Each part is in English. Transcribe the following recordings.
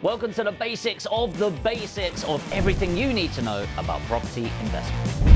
Welcome to the basics of everything you need to know about property investment.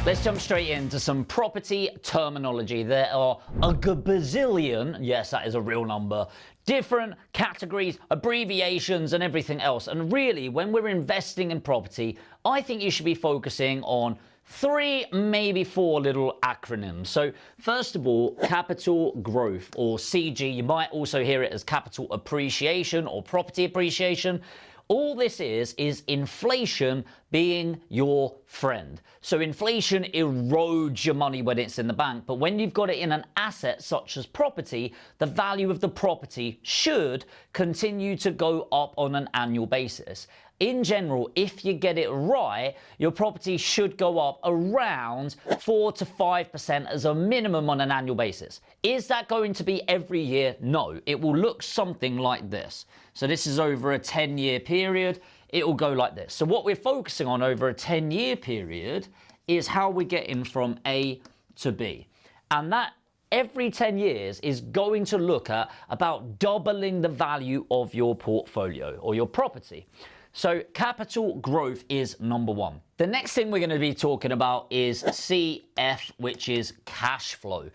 Let's jump straight into some property terminology. There are a gazillion, yes, that is a real number, different categories, abbreviations, and everything else. And really, when we're investing in property, I think you should be focusing on 3, maybe 4 little acronyms. So first of all, capital growth, or CG. You might also hear it as capital appreciation or property appreciation. All this is inflation being your friend. So inflation erodes your money when it's in the bank, but when you've got it in an asset such as property, the value of the property should continue to go up on an annual basis. In general, if you get it right, your property should go up around 4 to 5% as a minimum on an annual basis. Is that going to be every year? No. It will look something like this. So this is over a 10-year period. It will go like this. So what we're focusing on over a 10-year period is how we're getting from A to B. And that every 10 years is going to look at about doubling the value of your portfolio or your property. So capital growth is number 1. The next thing we're going to be talking about is CF, which is cash flow.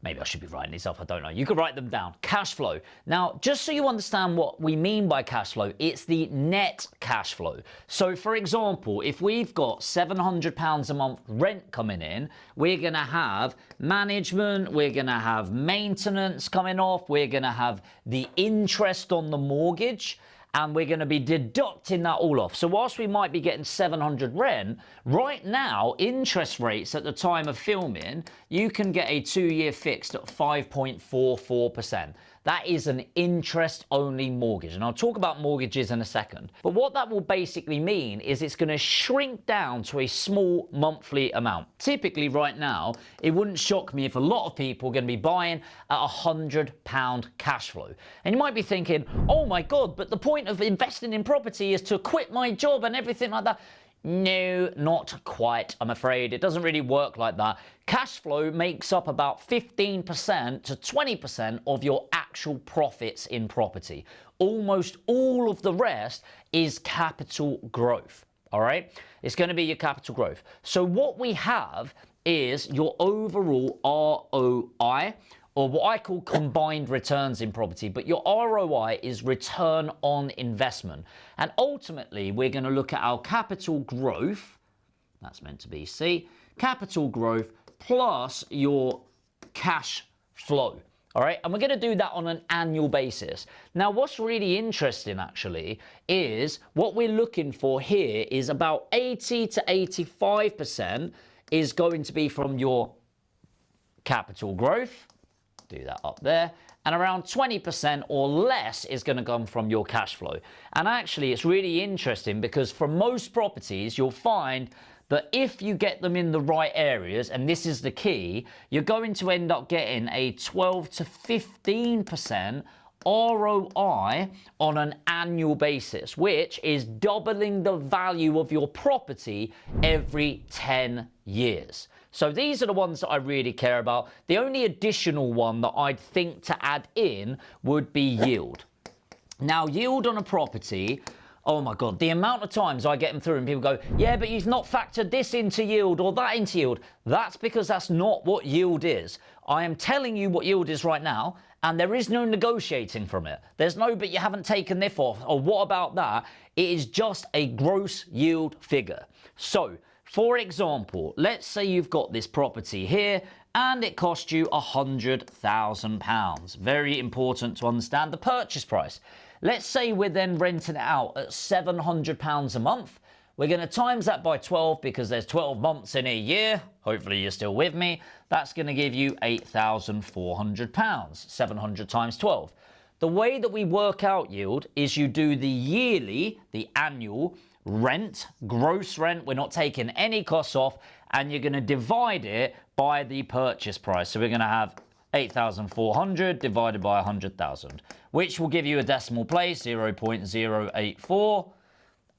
Maybe I should be writing these up, I don't know. You could write them down. Cash flow. Now, just so you understand what we mean by cash flow, it's the net cash flow. So, for example, if we've got £700 a month rent coming in, we're going to have management, we're going to have maintenance coming off, we're going to have the interest on the mortgage, and we're going to be deducting that all off. So whilst we might be getting 700 rent, right now, interest rates at the time of filming, you can get a 2-year fixed at 5.44%. That is an interest-only mortgage. And I'll talk about mortgages in a second. But what that will basically mean is it's going to shrink down to a small monthly amount. Typically, right now, it wouldn't shock me if a lot of people are going to be buying at £100 cash flow. And you might be thinking, oh my God, but the point of investing in property is to quit my job and everything like that. No, not quite, I'm afraid. It doesn't really work like that. Cash flow makes up about 15% to 20% of your actual profits in property. Almost all of the rest is capital growth, all right? It's going to be your capital growth. So what we have is your overall ROI, or what I call combined returns in property, but your ROI is return on investment. And ultimately, we're going to look at our capital growth, that's meant to be C, capital growth plus your cash flow. All right, and we're going to do that on an annual basis. Now, what's really interesting, actually, is what we're looking for here is about 80 to 85% is going to be from your capital growth. Do that up there, and around 20% or less is going to come from your cash flow. And actually, it's really interesting because for most properties, you'll find that if you get them in the right areas, and this is the key, you're going to end up getting a 12 to 15% ROI on an annual basis, which is doubling the value of your property every 10 years. So these are the ones that I really care about. The only additional one that I'd think to add in would be yield. Now, yield on a property, oh my God, the amount of times I get them through and people go, yeah, but you've not factored this into yield or that into yield. That's because that's not what yield is. I am telling you what yield is right now, and there is no negotiating from it. There's no, but you haven't taken this off, or what about that? It is just a gross yield figure. So, for example, let's say you've got this property here and it cost you £100,000. Very important to understand the purchase price. Let's say we're then renting it out at £700 a month. We're going to times that by 12 because there's 12 months in a year. Hopefully you're still with me. That's going to give you £8,400. 700 times 12. The way that we work out yield is you do the yearly, the annual, rent, gross rent, we're not taking any costs off, and you're going to divide it by the purchase price. So we're going to have 8,400 divided by 100,000, which will give you a decimal place, 0.084,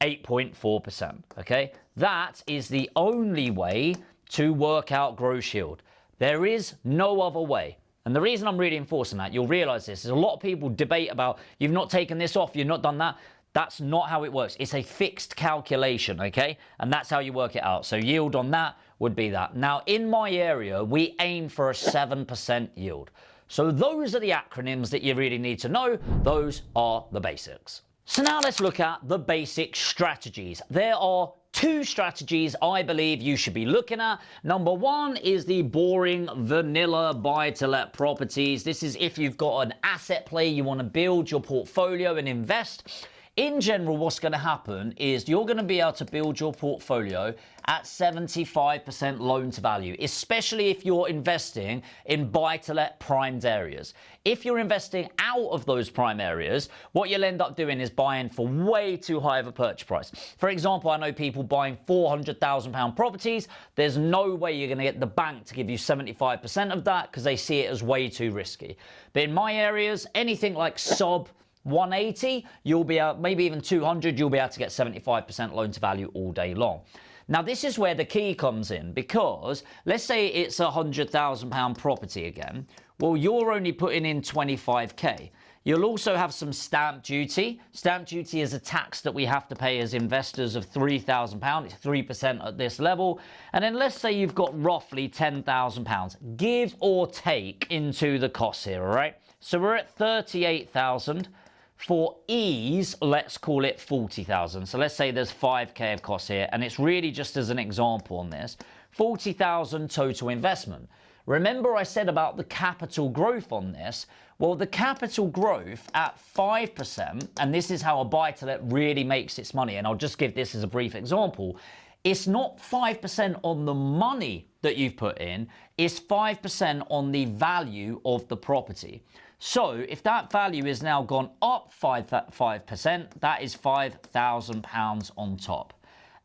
8.4%, okay? That is the only way to work out gross yield. There is no other way. And the reason I'm really enforcing that, you'll realize this, is a lot of people debate about, you've not taken this off, you've not done that. That's not how it works. It's a fixed calculation, okay? And that's how you work it out. So yield on that would be that. Now, in my area, we aim for a 7% yield. So those are the acronyms that you really need to know. Those are the basics. So now let's look at the basic strategies. There are 2 strategies I believe you should be looking at. Number 1 is the boring vanilla buy-to-let properties. This is if you've got an asset play, you want to build your portfolio and invest. In general, what's going to happen is you're going to be able to build your portfolio at 75% loan to value, especially if you're investing in buy-to-let primed areas. If you're investing out of those prime areas, what you'll end up doing is buying for way too high of a purchase price. For example, I know people buying £400,000 properties. There's no way you're going to get the bank to give you 75% of that because they see it as way too risky. But in my areas, anything like sub 180, you'll be able, maybe even 200, you'll be able to get 75% loan to value all day long. Now, this is where the key comes in, because let's say it's a £100,000 property again. Well, you're only putting in 25k. You'll also have some stamp duty. Stamp duty is a tax that we have to pay as investors of £3,000. It's 3% at this level. And then let's say you've got roughly £10,000, give or take, into the costs here, all right? So we're at 38,000. For ease, let's call it 40,000. So let's say there's 5k of costs here, and it's really just as an example on this. 40,000 total investment. Remember I said about the capital growth on this? Well, the capital growth at 5%, and this is how a buy-to-let really makes its money, and I'll just give this as a brief example. It's not 5% on the money that you've put in, it's 5% on the value of the property. So if that value is now gone up 5%, that is £5,000 on top.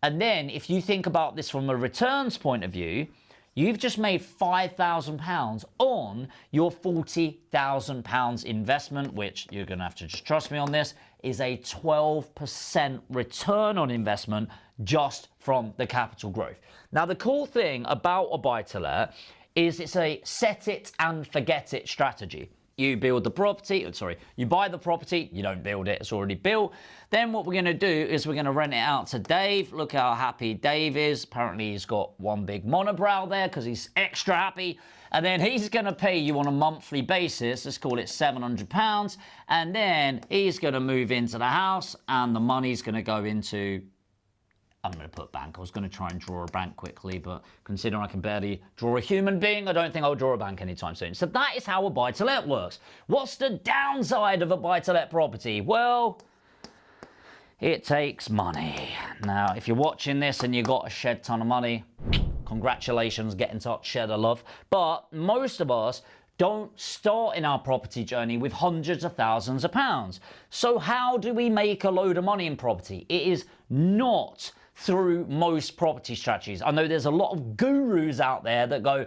And then if you think about this from a returns point of view, you've just made £5,000 on your £40,000 investment, which you're going to have to just trust me on this, is a 12% return on investment just from the capital growth. Now, the cool thing about a buy-to-let is it's a set it and forget it strategy. You build the property, you buy the property, you don't build it, it's already built. Then what we're going to do is we're going to rent it out to Dave. Look how happy Dave is. Apparently he's got one big monobrow there because he's extra happy. And then he's going to pay you on a monthly basis, let's call it £700. And then he's going to move into the house and the money's going to go into, I'm going to put bank. I was going to try and draw a bank quickly, but considering I can barely draw a human being, I don't think I'll draw a bank anytime soon. So that is how a buy-to-let works. What's the downside of a buy-to-let property? Well, it takes money. Now, if you're watching this and you got a shed ton of money, congratulations, get in touch, share the love. But most of us don't start in our property journey with hundreds of thousands of pounds. So how do we make a load of money in property? It is not through most property strategies. I know there's a lot of gurus out there that go,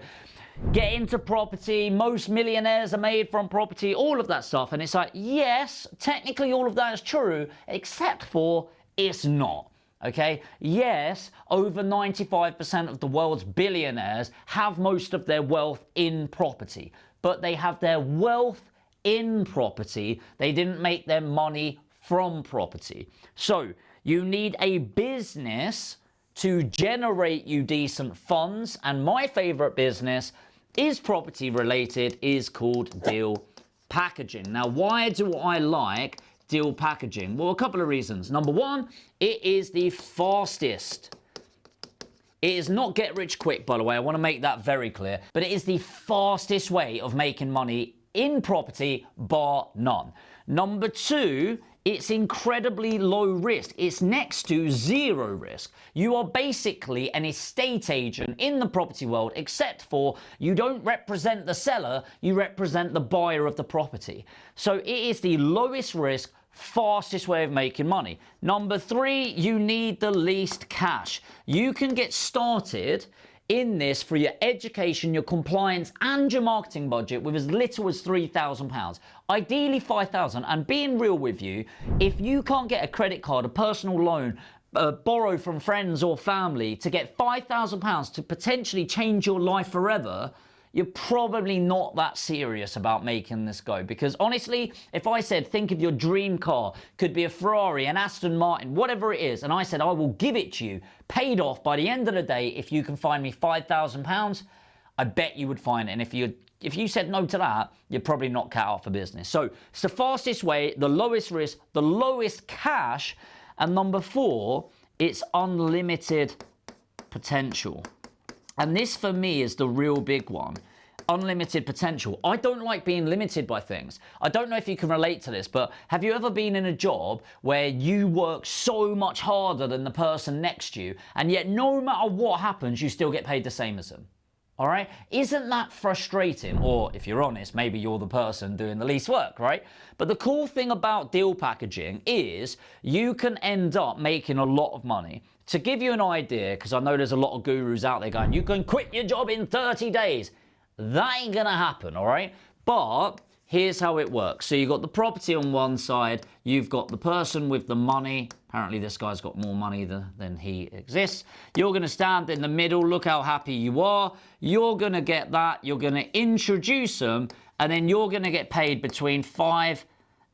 get into property, most millionaires are made from property, all of that stuff. And it's like, yes, technically all of that is true, except for it's not. Okay, yes, over 95% of the world's billionaires have most of their wealth in property, but they have their wealth in property. They didn't make their money from property. So you need a business to generate you decent funds. And my favorite business is property related, is called deal packaging. Now, why do I like deal packaging? Well, a couple of reasons. Number one, it is the fastest. It is not get rich quick, by the way. I want to make that very clear. But it is the fastest way of making money in property, bar none. Number two, it's incredibly low risk. It's next to zero risk. You are basically an estate agent in the property world, except for you don't represent the seller, you represent the buyer of the property. So it is the lowest risk, fastest way of making money. Number three, you need the least cash. You can get started in this for your education, your compliance, and your marketing budget with as little as £3,000. Ideally £5,000. And being real with you, if you can't get a credit card, a personal loan, borrow from friends or family to get £5,000 to potentially change your life forever, you're probably not that serious about making this go. Because honestly, if I said, think of your dream car, could be a Ferrari, an Aston Martin, whatever it is, and I said, I will give it to you, paid off by the end of the day, if you can find me £5,000, I bet you would find it. And if you said no to that, you're probably not cut out for business. So it's the fastest way, the lowest risk, the lowest cash, and number 4, it's unlimited potential. And this for me is the real big one. Unlimited potential. I don't like being limited by things. I don't know if you can relate to this, but have you ever been in a job where you work so much harder than the person next to you, and yet no matter what happens, you still get paid the same as them? All right? Isn't that frustrating? Or if you're honest, maybe you're the person doing the least work, right? But the cool thing about deal packaging is you can end up making a lot of money. To give you an idea, because I know there's a lot of gurus out there going, you can quit your job in 30 days. That ain't gonna happen, all right? But here's how it works. So you've got the property on one side, you've got the person with the money. Apparently this guy's got more money than he exists. You're gonna stand in the middle, look how happy you are. You're gonna get that, you're gonna introduce them, and then you're gonna get paid between £5,000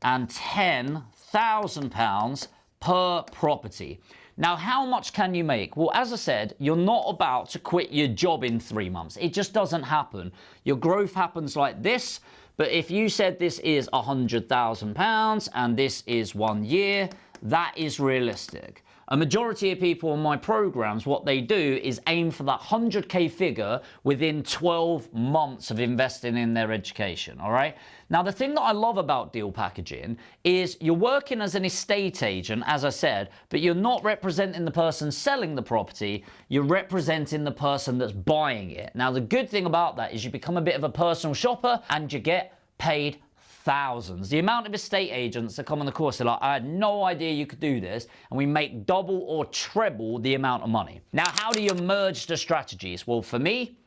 and £10,000 per property. Now, how much can you make? Well, as I said, you're not about to quit your job in 3 months. It just doesn't happen. Your growth happens like this. But if you said this is £100,000 and this is 1 year, that is realistic. A majority of people on my programs, what they do is aim for that 100K figure within 12 months of investing in their education, all right? Now, the thing that I love about deal packaging is you're working as an estate agent, as I said, but you're not representing the person selling the property, you're representing the person that's buying it. Now, the good thing about that is you become a bit of a personal shopper and you get paid thousands. The amount of estate agents that come on the course are like, I had no idea you could do this, and we make double or treble the amount of money. Now, how do you merge the strategies? Well, for me,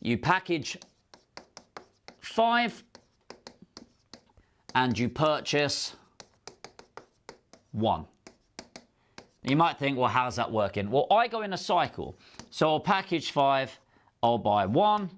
you package 5 and you purchase 1. You might think, well, how's that working? Well, I go in a cycle. So I'll package 5, I'll buy 1,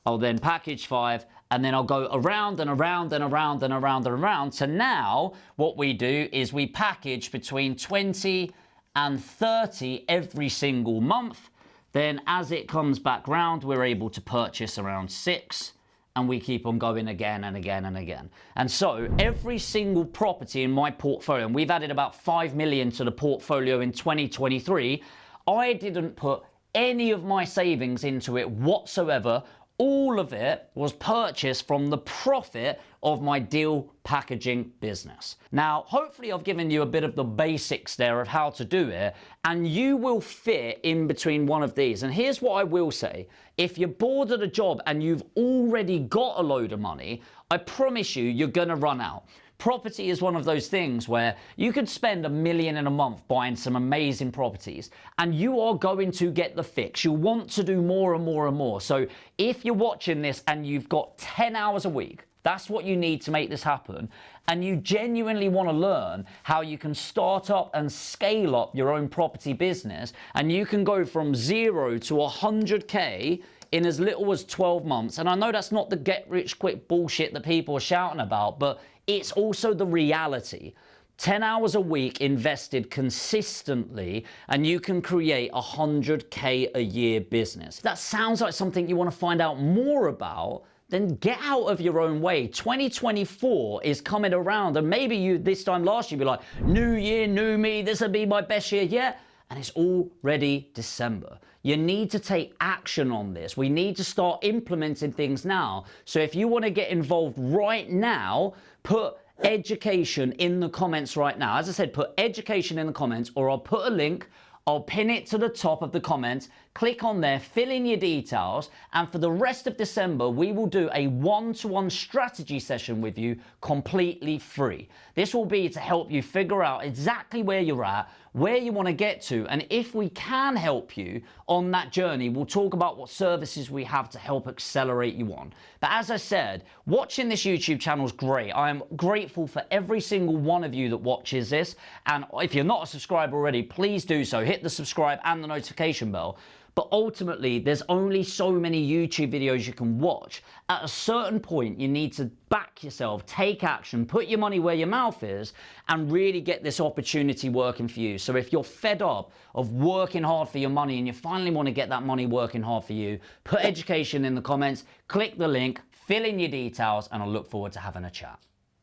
I'll then package 5, and then I'll go around and around and around and around and around. So now what we do is we package between 20 and 30 every single month. Then as it comes back round, we're able to purchase around 6, and we keep on going again and again and again. And so every single property in my portfolio, and we've added about 5 million to the portfolio in 2023, I didn't put any of my savings into it whatsoever. All of it was purchased from the profit of my deal packaging business. Now, hopefully I've given you a bit of the basics there of how to do it, and you will fit in between one of these. And here's what I will say. If you're bored of a job and you've already got a load of money, I promise you, you're gonna run out. Property is one of those things where you could spend $1 million in a month buying some amazing properties, and you are going to get the fix. You want to do more and more and more. So if you're watching this and you've got 10 hours a week, that's what you need to make this happen, and you genuinely want to learn how you can start up and scale up your own property business, and you can go from 0 to 100K in as little as 12 months. And I know that's not the get-rich-quick bullshit that people are shouting about, but it's also the reality. 10 hours a week invested consistently, and you can create a 100K a year business. If that sounds like something you want to find out more about, then get out of your own way. 2024 is coming around, and maybe you this time last year be like, new year, new me, this will be my best year yet. And it's already December. You need to take action on this. We need to start implementing things now. So if you want to get involved right now, put education in the comments right now. As I said, put education in the comments, or I'll put a link, I'll pin it to the top of the comments. Click on there, fill in your details, and for the rest of December, we will do a one-to-one strategy session with you completely free. This will be to help you figure out exactly where you're at, where you want to get to, and if we can help you on that journey, we'll talk about what services we have to help accelerate you on. But as I said, watching this YouTube channel is great. I am grateful for every single one of you that watches this, and if you're not a subscriber already, please do so. Hit the subscribe and the notification bell. But ultimately, there's only so many YouTube videos you can watch. At a certain point, you need to back yourself, take action, put your money where your mouth is, and really get this opportunity working for you. So if you're fed up of working hard for your money and you finally want to get that money working hard for you, put education in the comments, click the link, fill in your details, and I'll look forward to having a chat.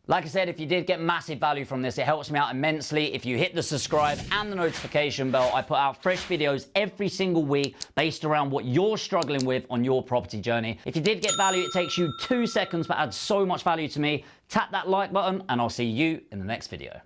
Like I said, if you did get massive value from this, it helps me out immensely. If you hit the subscribe and the notification bell, I put out fresh videos every single week based around what you're struggling with on your property journey. If you did get value, it takes you 2 seconds but adds so much value to me. Tap that like button and I'll see you in the next video.